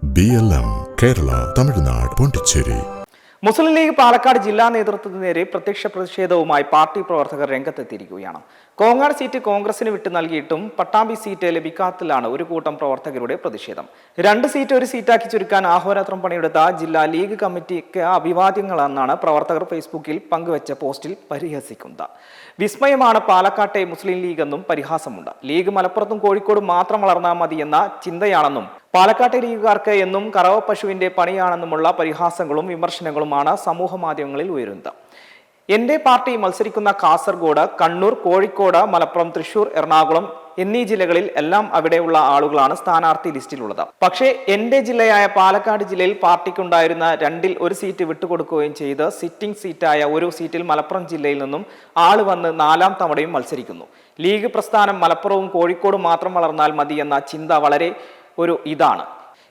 BLM Kerala Tamil Nadu Pondicherry. മുസ്ലിം league Palakkad ജില്ലാ നേതൃത്വത്തിന് നേരെ പ്രത്യക്ഷ പ്രതിഷേധവുമായി പാർട്ടി പ്രവർത്തകർ രംഗത്തെത്തിയിരിക്കുകയാണ്. കോങ്ങാട് സീറ്റ് കോൺഗ്രസിന് വിട്ടു നൽകിയിട്ടും പട്ടാമ്പി സീറ്റ് ലഭിക്കാത്തതിലാണ് ഒരു കൂട്ടം പ്രവർത്തകരുടെ പ്രതിഷേധം. 2 സീറ്റ് ഒരു സീറ്റാക്കി ചുരുക്കാൻ ആഹോരാത്രം പണിയെടുത്ത ജില്ലാ ലീഗ് കമ്മിറ്റിക്ക് അഭിവാദ്യങ്ങളെന്നാണ് പ്രവർത്തകർ ഫേസ്ബുക്കിൽ പങ്കുവച്ച പോസ്റ്റിൽ പരിഹസിക്കുന്നത്. വിസ്മയമാണ് പാലക്കാട്ടെ മുസ്ലിം ലീഗ് എന്നും പരിഹാസമുണ്ട്. ലീഗ് മലപ്പുറത്തും കോഴിക്കോടും മാത്രം വളർന്നാൽ മതിയെന്ന ചിന്തയാണെന്നും പാലക്കാട്ടെ ലീഗുകാർക്ക് എന്നും കറവ പശുവിന്റെ പണിയാണെന്നുമുള്ള പരിഹാസങ്ങളും വിമർശനങ്ങളുമാണ് സമൂഹ മാധ്യമങ്ങളിൽ ഉയരുന്നത്. എന്റെ പാർട്ടി മത്സരിക്കുന്ന കാസർഗോഡ്, കണ്ണൂർ, കോഴിക്കോട്, മലപ്പുറം, തൃശൂർ, എറണാകുളം എന്നീ ജില്ലകളിൽ എല്ലാം അവിടെയുള്ള ആളുകളാണ് സ്ഥാനാർത്ഥി ലിസ്റ്റിലുള്ളത്. പക്ഷേ എന്റെ ജില്ലയായ പാലക്കാട് ജില്ലയിൽ പാർട്ടിക്കുണ്ടായിരുന്ന 2-ൽ 1 സീറ്റ് വിട്ടുകൊടുക്കുകയും ചെയ്ത് സിറ്റിംഗ് സീറ്റായ ഒരു സീറ്റിൽ മലപ്പുറം ജില്ലയിൽ നിന്നും ആള് വന്ന് 4ാം തവണയും മത്സരിക്കുന്നു. ലീഗ് പ്രസ്ഥാനം മലപ്പുറവും കോഴിക്കോടും മാത്രം വളർന്നാൽ മതി എന്ന ചിന്ത വളരെ ഇതാണ്.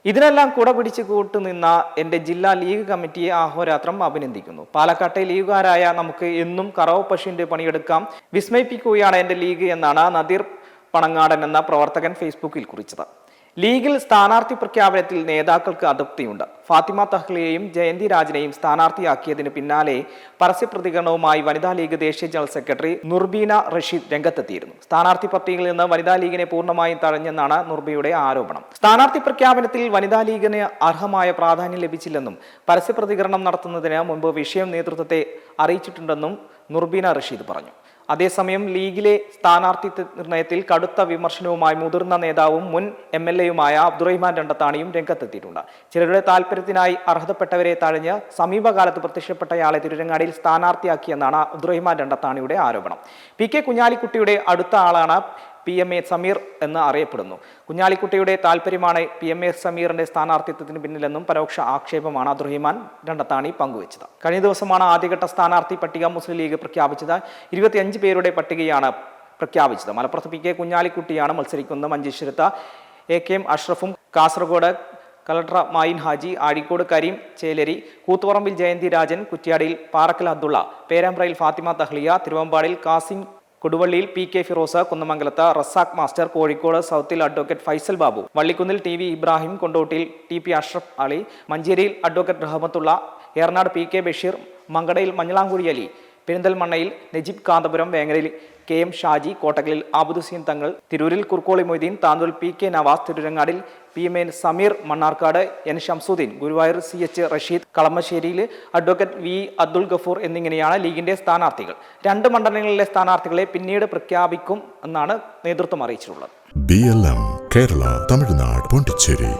ഇതിനെല്ലാം കുട പിടിച്ച് കൂട്ടുനിന്ന എൻ്റെ ജില്ലാ ലീഗ് കമ്മിറ്റിയെ അഹോരാത്രം അഭിനന്ദിക്കുന്നു. പാലക്കാട്ടെ ലീഗുകാരായ നമുക്ക് എന്നും കറവ പശുവിന്റെ പണിയെടുക്കാം, വിസ്മയിപ്പിക്കുകയാണ് എൻ്റെ ലീഗ് എന്നാണ് നദീർ പണങ്ങാടൻ എന്ന പ്രവർത്തകൻ ഫേസ്ബുക്കിൽ കുറിച്ചത്. ലീഗിൽ സ്ഥാനാർത്ഥി പ്രഖ്യാപനത്തിൽ നേതാക്കൾക്ക് അതൃപ്തിയുണ്ട്. ഫാത്തിമ തഹ്ലിയെയും ജയന്തി രാജനെയും സ്ഥാനാർത്ഥിയാക്കിയതിന് പിന്നാലെ പരസ്യ പ്രതികരണവുമായി വനിതാ ലീഗ് ദേശീയ ജനറൽ സെക്രട്ടറി നുർബീന റഷീദ് രംഗത്തെത്തിയിരുന്നു. സ്ഥാനാർത്ഥി പട്ടികയിൽ നിന്ന് വനിതാ ലീഗിനെ പൂർണ്ണമായും തഴഞ്ഞെന്നാണ് നുർബിയുടെ ആരോപണം. സ്ഥാനാർത്ഥി പ്രഖ്യാപനത്തിൽ വനിതാ ലീഗിന് അർഹമായ പ്രാധാന്യം ലഭിച്ചില്ലെന്നും പരസ്യ പ്രതികരണം നടത്തുന്നതിന് മുമ്പ് വിഷയം നേതൃത്വത്തെ അറിയിച്ചിട്ടുണ്ടെന്നും നുർബീന റഷീദ് പറഞ്ഞു. അതേസമയം ലീഗിലെ സ്ഥാനാർത്ഥി നിർണയത്തിൽ കടുത്ത വിമർശനവുമായി മുതിർന്ന നേതാവും മുൻ MLA-യുമായ അബ്ദുറഹിമാൻ രണ്ടത്താണിയും രംഗത്തെത്തിയിട്ടുണ്ട്. ചിലരുടെ താല്പര്യത്തിനായി അർഹതപ്പെട്ടവരെ തഴഞ്ഞ് സമീപകാലത്ത് പ്രത്യക്ഷപ്പെട്ടയാളെ തിരുരങ്ങാടിയിൽ സ്ഥാനാർത്ഥിയാക്കിയെന്നാണ് അബ്ദുറഹിമാൻ രണ്ടത്താണിയുടെ ആരോപണം. PK കുഞ്ഞാലിക്കുട്ടിയുടെ അടുത്ത ആളാണ് PMA സമീർ എന്ന് അറിയപ്പെടുന്നു. കുഞ്ഞാലിക്കുട്ടിയുടെ താല്പര്യമാണ് PMA സമീറിന്റെ സ്ഥാനാർത്ഥിത്വത്തിന് പിന്നിലെന്നും പരോക്ഷ ആക്ഷേപമാണ് അബ്ദുറഹിമാൻ രണ്ടത്താണി പങ്കുവച്ചത്. കഴിഞ്ഞ ദിവസമാണ് ആദ്യഘട്ട സ്ഥാനാർത്ഥി പട്ടിക മുസ്ലിം ലീഗ് പ്രഖ്യാപിച്ചത്. 25 പേരുടെ പട്ടികയാണ് പ്രഖ്യാപിച്ചത്. മലപ്പുറത്ത് PK കുഞ്ഞാലിക്കുട്ടിയാണ് മത്സരിക്കുന്നത്. മഞ്ചേശ്വരത്ത് AKM അഷ്റഫും, കാസർഗോഡ് കളക്ടർ മായിൻ ഹാജി, ആഴിക്കോട് കരീം ചേലേരി, കൂത്തുപറമ്പിൽ ജയന്തി രാജൻ, കുറ്റ്യാടിയിൽ പാറക്കൽ അബ്ദുള്ള, പേരാമ്പ്രയിൽ ഫാത്തിമ തഹ്ലിയ, തിരുവമ്പാടിൽ കാസിം, കൊടുവള്ളിയിൽ PK ഫിറോസ്, കുന്നമംഗലത്ത് റസാഖ് മാസ്റ്റർ, കോഴിക്കോട് സൗത്തിൽ അഡ്വക്കേറ്റ് ഫൈസൽ ബാബു, വള്ളിക്കുന്നിൽ TV ഇബ്രാഹിം, കൊണ്ടോട്ടിയിൽ TP അഷ്റഫ് അലി, മഞ്ചേരിയിൽ അഡ്വക്കേറ്റ് റഹ്മത്തുള്ള, ഏറനാട് PK ബഷീർ, മങ്കടയിൽ മഞ്ഞളാംകുഴി അലി, പെരിന്തൽമണ്ണയിൽ നജീബ് കാന്തപുരം, വേങ്ങരയിൽ KM ഷാജി, കോട്ടകലിൽ ആബുദുസീൻ തങ്ങൾ, തിരൂരിൽ കുർക്കോളി മൊയ്തീൻ, താന്തൂൽ PK നവാസ്, തിരുരങ്ങാടിൽ PMA Sameer, Mannarkkad N Shamsuddeen, Guruvayur CH Rasheed, കളമശ്ശേരിയിൽ അഡ്വക്കേറ്റ് V അബ്ദുൽ ഗഫൂർ എന്നിങ്ങനെയാണ് ലീഗിന്റെ സ്ഥാനാർത്ഥികൾ. 2 മണ്ഡലങ്ങളിലെ സ്ഥാനാർത്ഥികളെ പിന്നീട് പ്രഖ്യാപിക്കും എന്നാണ് നേതൃത്വം അറിയിച്ചിട്ടുള്ളത്. BLM കേരള തമിഴ്നാട് പോണ്ടിച്ചേരി.